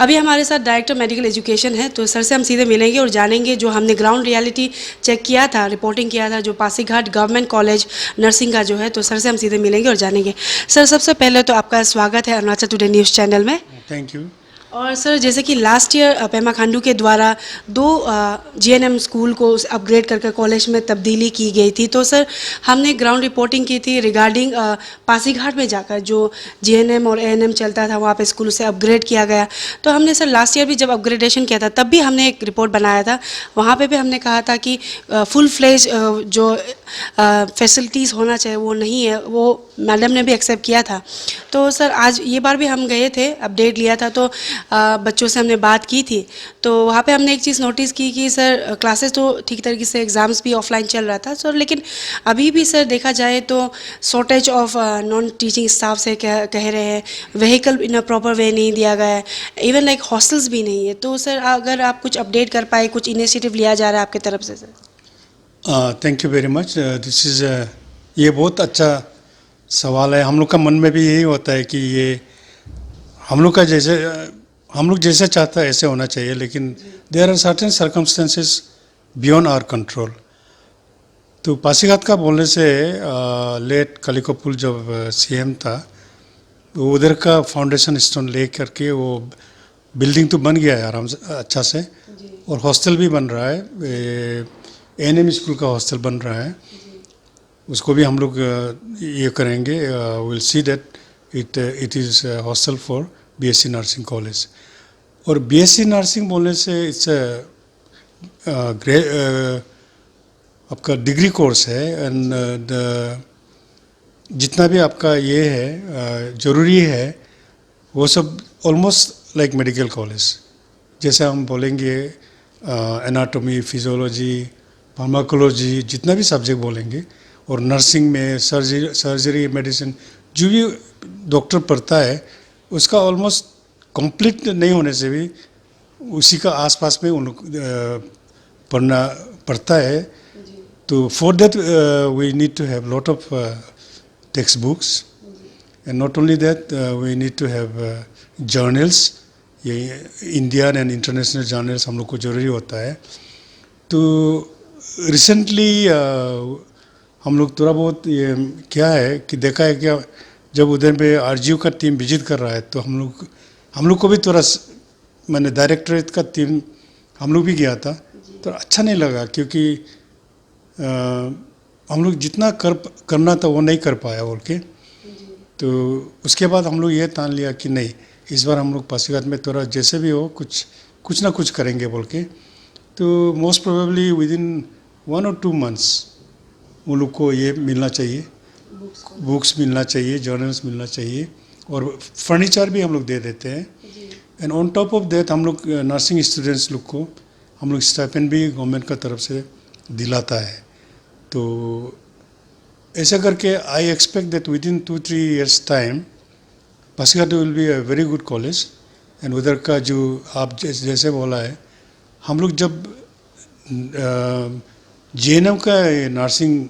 अभी हमारे साथ डायरेक्टर मेडिकल एजुकेशन है, तो सर से हम सीधे मिलेंगे और जानेंगे जो हमने ग्राउंड रियलिटी चेक किया था, रिपोर्टिंग किया था जो पासीघाट गवर्नमेंट कॉलेज नर्सिंग का जो है, तो सर से हम सीधे मिलेंगे और जानेंगे। सर सबसे पहले तो आपका स्वागत है अरुणाचल टुडे न्यूज़ चैनल में। Thank you. और सर जैसे कि लास्ट ईयर पेमा खांडू के द्वारा 2 जीएनएम स्कूल को अपग्रेड करके कॉलेज में तब्दीली की गई थी, तो सर हमने ग्राउंड रिपोर्टिंग की थी रिगार्डिंग पासीघाट में जाकर जो जीएनएम और एएनएम चलता था वहाँ पे स्कूल से अपग्रेड किया गया। तो हमने सर लास्ट ईयर भी जब अपग्रेडेशन किया था तब भी हमने एक रिपोर्ट बनाया था, वहाँ पे भी हमने कहा था कि फुल फ्लेज जो फैसिलिटीज़ होना चाहिए वो नहीं है, वो मैडम ने भी एक्सेप्ट किया था। तो सर आज ये बार भी हम गए थे, अपडेट लिया था, तो बच्चों से हमने बात की थी, तो वहाँ पे हमने एक चीज़ नोटिस की कि सर क्लासेस तो ठीक तरीके से, एग्ज़ाम्स भी ऑफलाइन चल रहा था सर, लेकिन अभी भी सर देखा जाए तो shortage of non teaching staff से कह रहे हैं, vehicle in a proper way नहीं दिया गया है, इवन लाइक हॉस्टल्स भी नहीं है। तो सर अगर आप कुछ अपडेट कर पाए, कुछ इनिशिएटिव लिया जा रहा है आपकी तरफ से sir. Thank you very much. This is ये बहुत अच्छा सवाल है। हम लोग का मन में भी यही होता है कि ये हम लोग का जैसे हम लोग जैसे चाहता है ऐसे होना चाहिए, लेकिन there are certain circumstances beyond our control. तो पासीघाट का बोलने से लेट कलिकोपुल जब सीएम था, वो उधर का फाउंडेशन स्टोन ले करके वो बिल्डिंग तो बन गया है आराम से, अच्छा से, और हॉस्टल भी बन रहा है, एएनएम स्कूल का हॉस्टल बन रहा है। उसको भी हम लोग ये करेंगे, will see that it is hostel for BSc nursing college. और बीएससी नर्सिंग बोलने से इट्स आपका डिग्री कोर्स है, एंड जितना भी आपका ये है ज़रूरी है वो सब ऑलमोस्ट लाइक मेडिकल कॉलेज। जैसे हम बोलेंगे एनाटॉमी, फिजियोलॉजी, फार्माकोलॉजी, जितना भी सब्जेक्ट बोलेंगे, और नर्सिंग में सर्जरी, मेडिसिन, जो भी डॉक्टर पढ़ता है उसका ऑलमोस्ट कंप्लीट नहीं होने से भी उसी का आसपास में उन पढ़ता है। तो for that we need to have lot of text books, and not only that we need to have journals, ये इंडियन एंड इंटरनेशनल जर्नल्स हम लोग को ज़रूरी होता है। तो रिसेंटली हम लोग थोड़ा बहुत ये क्या है कि देखा है क्या, जब उधर पे आरजीयू का टीम विजिट कर रहा है तो हम लोग को भी थोड़ा, मैंने डायरेक्टरेट का टीम हम लोग भी गया था, तो अच्छा नहीं लगा, क्योंकि हम लोग जितना करना था वो नहीं कर पाया बोल के। तो उसके बाद हम लोग ये ठान लिया कि नहीं, इस बार हम लोग पासीघाट में थोड़ा जैसे भी हो कुछ ना कुछ करेंगे बोल के। तो most probably with in 1 or 2 months उन लोग को ये मिलना चाहिए, बुक्स मिलना चाहिए, जर्नल्स मिलना चाहिए, और फर्नीचर भी हम लोग दे देते हैं। And on top of that हम लोग नर्सिंग स्टूडेंट्स लोग को हम लोग स्टाइपेंड भी गवर्नमेंट का तरफ से दिलाता है। तो ऐसा करके I expect that with in 2-3 years time Pasighat will be a very good college. And उधर का जो आप जैसे बोला है, हम लोग जब जीएनएम का नर्सिंग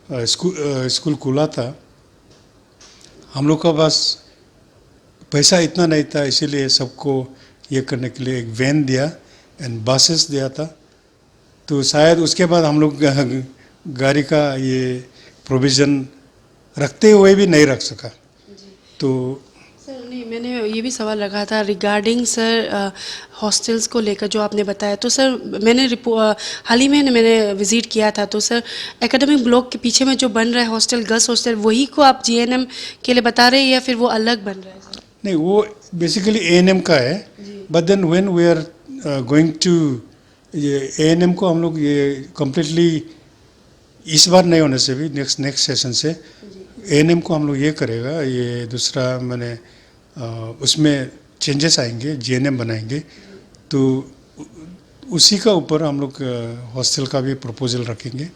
स्कूल खुला था, हम लोग का पास पैसा इतना नहीं था, इसीलिए सबको ये करने के लिए एक वैन दिया एंड बसेस दिया था। तो शायद उसके बाद हम लोग गाड़ी का ये प्रोविज़न रखते हुए भी नहीं रख सका। तो सर नहीं, मैंने ये भी सवाल रखा था रिगार्डिंग सर हॉस्टल्स को लेकर जो आपने बताया। तो सर मैंने हाल ही में मैंने विज़िट किया था, तो सर एकेडमिक ब्लॉक के पीछे में जो बन रहा है हॉस्टल, गर्ल्स हॉस्टल, वही को आप जीएनएम के लिए बता रहे हैं या फिर वो अलग बन रहा है सर? नहीं, वो बेसिकली एएनएम का है, but then when we are going to, ये एएनएम को हम लोग ये कम्प्लीटली इस बार नहीं होने से भी नेक्स्ट सेशन से एएनएम को हम लोग ये करेगा, ये दूसरा मैंने उसमें चेंजेस आएंगे, जीएनएम बनाएंगे। तो उसी का ऊपर हम लोग हॉस्टल का भी प्रपोजल रखेंगे,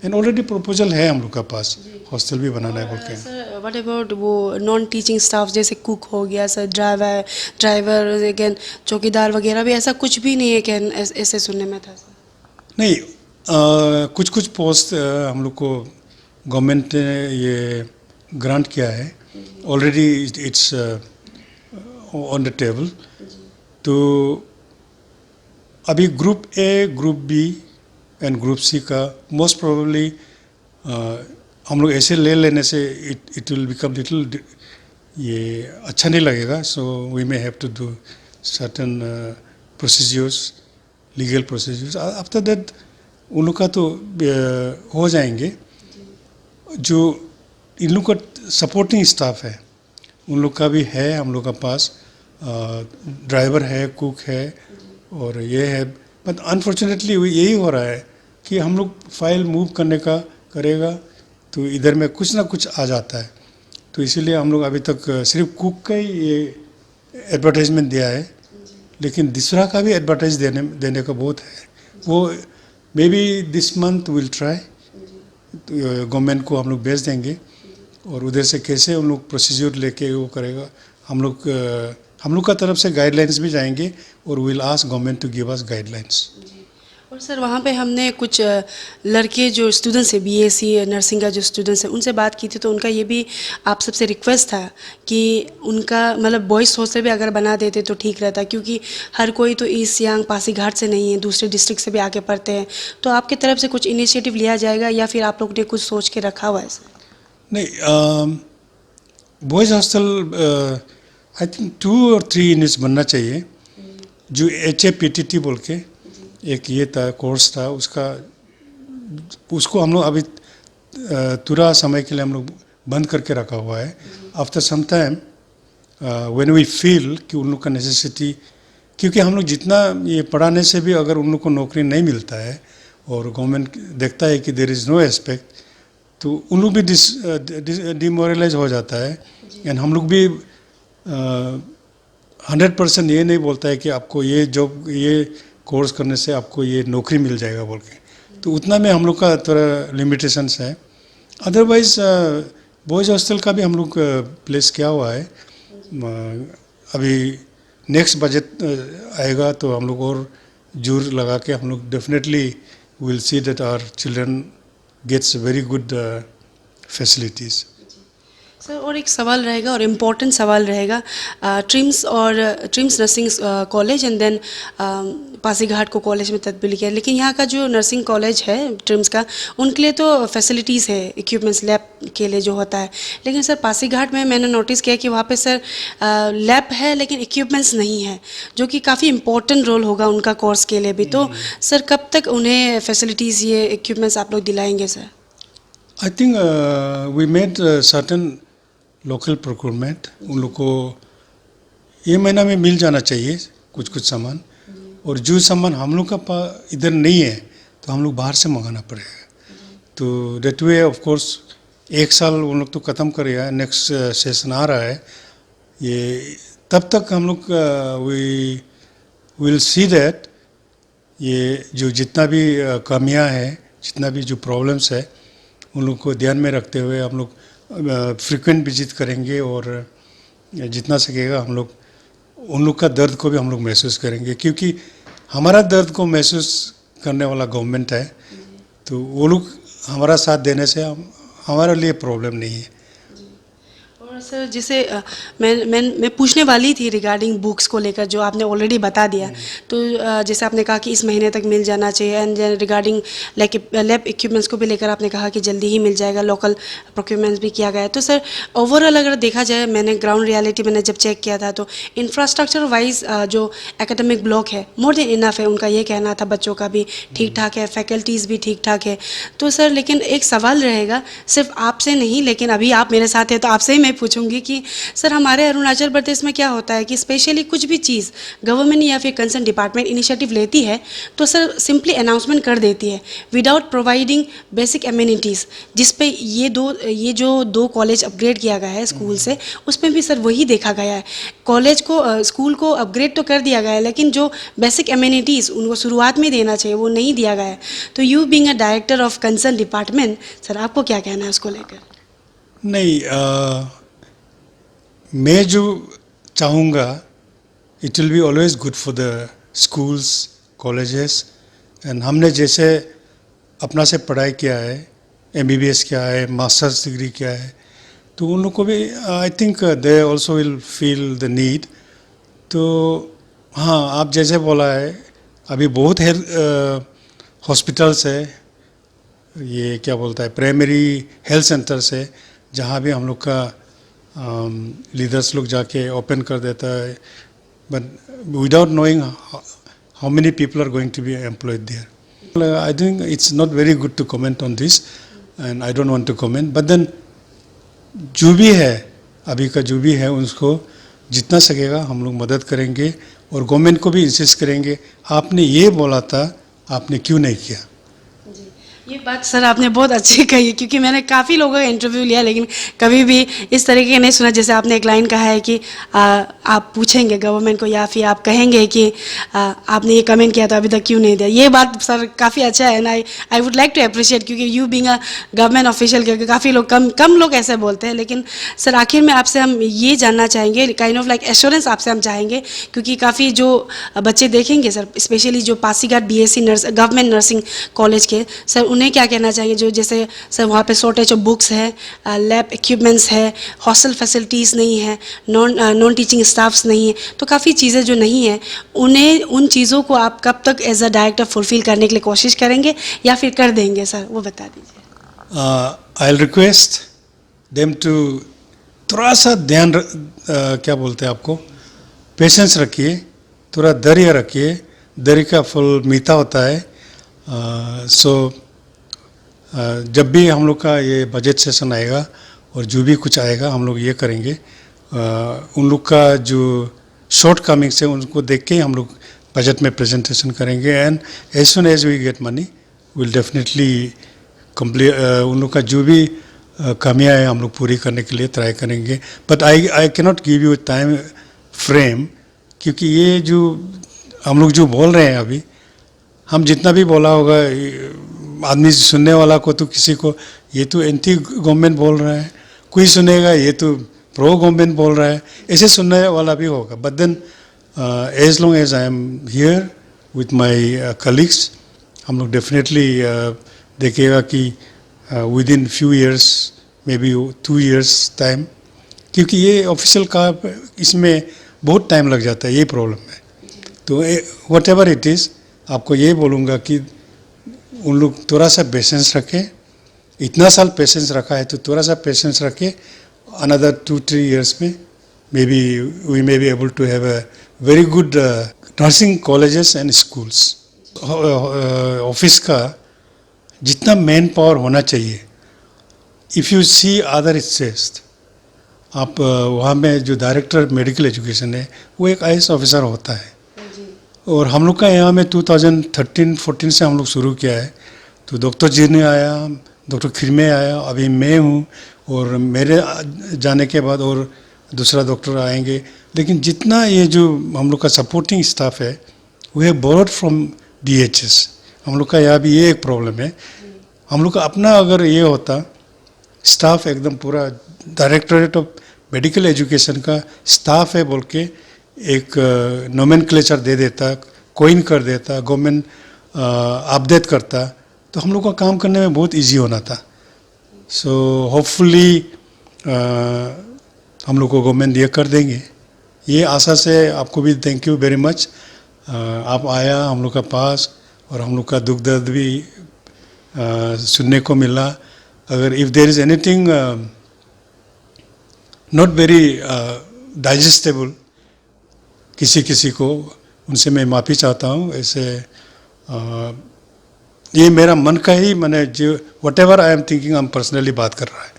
एंड ऑलरेडी प्रपोजल है हम लोग का पास, हॉस्टल भी बनाना है बोल के। सर व्हाट अबाउट वो नॉन टीचिंग स्टाफ, जैसे कुक हो गया सर, ड्राइवर अगेन चौकीदार वगैरह भी, ऐसा कुछ भी नहीं है क्या? ऐसे सुनने में था सर। नहीं, कुछ पोस्ट हम लोग को गवर्नमेंट ने ये ग्रांट किया है, already it's on the table. तो अभी group A, group B and group C का मोस्ट प्रोबेबली हम लोग ऐसे ले लेने से इट विल बिकम लिटिल, ये अच्छा नहीं लगेगा. So we may have to do certain procedures, legal procedures. After that उन लोग का तो हो जाएंगे. जो इन लोग का सपोर्टिंग स्टाफ है उन लोग का भी है हम लोग का पास. ड्राइवर है, कुक है और ये है. बट अनफॉर्चुनेटली यही हो रहा है कि हम लोग फाइल मूव करने का करेगा तो इधर में कुछ ना कुछ आ जाता है. तो इसीलिए हम लोग अभी तक सिर्फ कुक का ही ये एडवर्टाइजमेंट दिया है, लेकिन दूसरा का भी एडवर्टाइज देने का बहुत है. वो may be this month will try, government को हम लोग भेज देंगे और उधर से कैसे उन लोग प्रोसीजर लेके वो करेगा. हम लोग का तरफ से गाइडलाइंस भी जाएंगे और will ask government to give us guidelines. और सर वहाँ पे हमने कुछ लड़के जो स्टूडेंट्स हैं बीएससी नर्सिंग का जो स्टूडेंट्स हैं उनसे बात की थी, तो उनका ये भी आप सबसे रिक्वेस्ट था कि उनका मतलब बॉयज़ हॉस्टल भी अगर बना देते तो ठीक रहता, क्योंकि हर कोई तो ईस्ट सियांग पासीघाट से नहीं है, दूसरे डिस्ट्रिक्ट से भी आके पढ़ते हैं. तो आपकी तरफ से कुछ इनिशिएटिव लिया जाएगा या फिर आप लोग ने कुछ सोच के रखा हुआ है सर? नहीं, बॉयज़ हॉस्टल आई थिंक 2 और 3 यूनिट्स बनना चाहिए. जो HAPTT बोल के एक ये था कोर्स था, उसको हम लोग अभी पूरा समय के लिए हम लोग बंद करके रखा हुआ है. After some time when we feel कि उन लोग का नेसेसिटी, क्योंकि हम लोग जितना ये पढ़ाने से भी अगर उन लोग को नौकरी नहीं मिलता है और गवर्नमेंट देखता है कि देयर इज़ नो एस्पेक्ट, तो उन लोग भी डिमोरलाइज हो जाता है. एंड हम लोग भी 100% ये नहीं बोलता है कि आपको ये जॉब, ये कोर्स करने से आपको ये नौकरी मिल जाएगा बोल के. तो उतना में हम लोग का थोड़ा लिमिटेशंस है. अदरवाइज बॉयज़ हॉस्टल का भी हम लोग प्लेस किया हुआ है. अभी नेक्स्ट बजट आएगा तो हम लोग और जोर लगा के हम लोग definitely will see that our children gets very good facilities. Sir और एक सवाल रहेगा और इम्पोर्टेंट सवाल रहेगा, ट्रिम्स nursing college and then Pasighat को कॉलेज में तब्दील किया, लेकिन यहाँ का जो नर्सिंग कॉलेज है ट्रिम्स का, उनके लिए तो फैसिलिटीज़ है, इक्विपमेंट्स लैब के लिए जो होता है. लेकिन सर पासीघाट में मैंने नोटिस किया कि वहाँ पे सर लैब है लेकिन इक्विपमेंट्स नहीं है, जो कि काफ़ी इम्पोर्टेंट रोल होगा उनका कोर्स के लिए भी. तो सर कब तक उन्हें फैसिलिटीज़, ये इक्विपमेंट्स आप लोग दिलाएंगे sir? I think we made certain local procurement. उन लोग को ये महीना में मिल जाना चाहिए कुछ सामान, और जो सामान हम लोग का इधर नहीं है तो हम लोग बाहर से मंगाना पड़ेगा. तो डेट वे ऑफ कोर्स 1 साल उन लोग तो ख़त्म करेगा, नेक्स्ट सेशन आ रहा है ये, तब तक हम लोग वी विल सी दैट ये जो जितना भी कमियां हैं, जितना भी जो प्रॉब्लम्स है, उन लोग को ध्यान में रखते हुए हम लोग फ्रीक्वेंट विजिट करेंगे और जितना सकेगा हम लोग उन लोग का दर्द को भी हम लोग महसूस करेंगे, क्योंकि हमारा दर्द को महसूस करने वाला गवर्नमेंट है. तो वो लोग हमारा साथ देने से हमारे लिए प्रॉब्लम नहीं है. और सर जैसे मैं पूछने वाली थी रिगार्डिंग बुक्स को लेकर, जो आपने ऑलरेडी बता दिया. तो जैसे आपने कहा कि इस महीने तक मिल जाना चाहिए, and regarding like lab equipments को भी लेकर आपने कहा कि जल्दी ही मिल जाएगा, लोकल प्रोक्योरमेंट्स भी किया गया है. तो सर ओवरऑल अगर देखा जाए, मैंने ग्राउंड रियलिटी मैंने जब चेक किया था तो इंफ्रास्ट्रक्चर वाइज जो एकेडमिक ब्लॉक है मोर देन इनफ है, उनका ये कहना था. बच्चों का भी ठीक ठाक है, फैकल्टीज़ भी ठीक ठाक है. तो सर लेकिन एक सवाल रहेगा, सिर्फ आपसे नहीं, लेकिन अभी आप मेरे साथ हैं तो आपसे ही मैं पूछूंगी कि सर हमारे अरुणाचल प्रदेश में क्या होता है कि स्पेशली कुछ भी चीज़ गवर्नमेंट या फिर कंसर्न डिपार्टमेंट इनिशिएटिव लेती है तो सर सिंपली अनाउंसमेंट कर देती है विदाउट प्रोवाइडिंग बेसिक एमिनिटीज़, जिस पे ये जो 2 कॉलेज अपग्रेड किया गया है स्कूल से, उसमें भी सर वही देखा गया है. कॉलेज को स्कूल को अपग्रेड तो कर दिया गया है, लेकिन जो बेसिक एमिनिटीज़ उनको शुरुआत में देना चाहिए वो नहीं दिया गया है. तो you being a director of concern department, sir आपको क्या कहना है उसको लेकर? नहीं, मैं जो चाहूँगा it will be always good for the schools, colleges. And हमने जैसे अपना से पढ़ाई किया है, MBBS किया है, मास्टर्स डिग्री किया है, तो उन लोग को भी I think they also will feel the need. तो हाँ, आप जैसे बोला है, अभी बहुत हॉस्पिटल्स है, ये क्या बोलता है, प्राइमरी हेल्थ सेंटर्स है, जहाँ भी हम लोग का लीडर्स लोग जाके ओपन कर देता है, but without knowing how many people are going to be employed there. I think it's not very good to comment on this and I don't want to comment, but then जो भी है, अभी का जो भी है, उसको जितना सकेगा हम लोग मदद करेंगे और गवर्नमेंट को भी इंसिस्ट करेंगे, आपने ये बोला था, आपने क्यों नहीं किया. ये बात सर आपने बहुत अच्छी कही, क्योंकि मैंने काफ़ी लोगों का इंटरव्यू लिया लेकिन कभी भी इस तरीके का नहीं सुना. जैसे आपने एक लाइन कहा है कि आप पूछेंगे गवर्नमेंट को या फिर आप कहेंगे कि आपने ये कमेंट किया तो अभी तक क्यों नहीं दिया. ये बात सर काफ़ी अच्छा है, and I would like to appreciate, क्योंकि you being a government official, क्योंकि काफ़ी लोग कम लोग ऐसे बोलते हैं. लेकिन सर आखिर में आपसे हम ये जानना चाहेंगे, काइंड ऑफ लाइक एश्योरेंस आपसे हम चाहेंगे, क्योंकि काफ़ी जो बच्चे देखेंगे सर, स्पेशली जो Pasighat BSc government nursing college के, सर उन्हें क्या कहना चाहिए, जो जैसे सर वहाँ पे शॉर्टेज ऑफ बुक्स है, लैब इक्विपमेंट्स है, हॉस्टल फैसिलिटीज़ नहीं है, नॉन टीचिंग स्टाफ्स नहीं है, तो काफ़ी चीज़ें जो नहीं है, उन्हें उन चीज़ों को आप कब तक एज अ डायरेक्टर फुलफिल करने के लिए कोशिश करेंगे या फिर कर देंगे सर, वो बता दीजिए. I will request them to थोड़ा सा ध्यान क्या बोलते हैं आपको, पेशेंस रखिए, थोड़ा धैर्य रखिए, धैर्य का फल मीठा होता है. जब भी हम लोग का ये बजट सेशन आएगा और जो भी कुछ आएगा हम लोग ये करेंगे, उन लोग का जो शॉर्ट कमिंग्स है उनको देख के हम लोग बजट में प्रेजेंटेशन करेंगे, and as soon as we get money will definitely complete, उन लोग का जो भी कमियाँ है हम लोग पूरी करने के लिए ट्राई करेंगे. But I can not give you time frame, क्योंकि ये जो हम लोग जो बोल रहे हैं अभी, हम जितना भी बोला होगा, आदमी सुनने वाला को तो किसी को ये तो एंटी गवर्नमेंट बोल रहा है, कोई सुनेगा ये तो प्रो गवर्नमेंट बोल रहा है, ऐसे सुनने वाला भी होगा. But then as long as I am here with my colleagues, हम लोग डेफिनेटली देखिएगा कि within few years, maybe 2 years time, क्योंकि ये ऑफिशियल का इसमें बहुत टाइम लग जाता है, ये प्रॉब्लम है. तो वट एवर इट इज़, आपको ये बोलूँगा कि उन लोग थोड़ा सा पेशेंस रखें, इतना साल पेशेंस रखा है तो थोड़ा सा पेशेंस रखें, अनदर 2-3 years में maybe we may be able to have a very good nursing colleges and schools. Office का जितना मैन पावर होना चाहिए, if you see other states, आप वहाँ में जो डायरेक्टर मेडिकल एजुकेशन है वो एक IAS ऑफिसर होता है, और हम लोग का यहाँ में 2013-14 से हम लोग शुरू किया है. तो डॉक्टर जी ने आया, डॉक्टर खिरमे आया, अभी मैं हूँ, और मेरे जाने के बाद और दूसरा डॉक्टर आएंगे. लेकिन जितना ये जो हम लोग का सपोर्टिंग स्टाफ है वो है बोरोड फ्रॉम DHS. हम लोग का यहाँ भी ये एक प्रॉब्लम है. हम लोग का अपना अगर ये होता, स्टाफ एकदम पूरा डायरेक्टरेट ऑफ मेडिकल एजुकेशन का स्टाफ है बोल के एक नोमेनक्लेचर दे देता, कोइन कर देता, गवर्नमेंट अपडेट करता, तो हम लोग का काम करने में बहुत इजी होना था. सो होपफुली हम लोग को गवर्नमेंट ये कर देंगे, ये आशा से आपको भी थैंक यू वेरी मच. आप आया हम लोग का पास, और हम लोग का दुख दर्द भी सुनने को मिला. अगर if there is anything not very digestible किसी को, उनसे मैं माफ़ी चाहता हूँ. ऐसे ये मेरा मन का ही, मैंने जो what ever I am thinking, हम पर्सनली बात कर रहा है.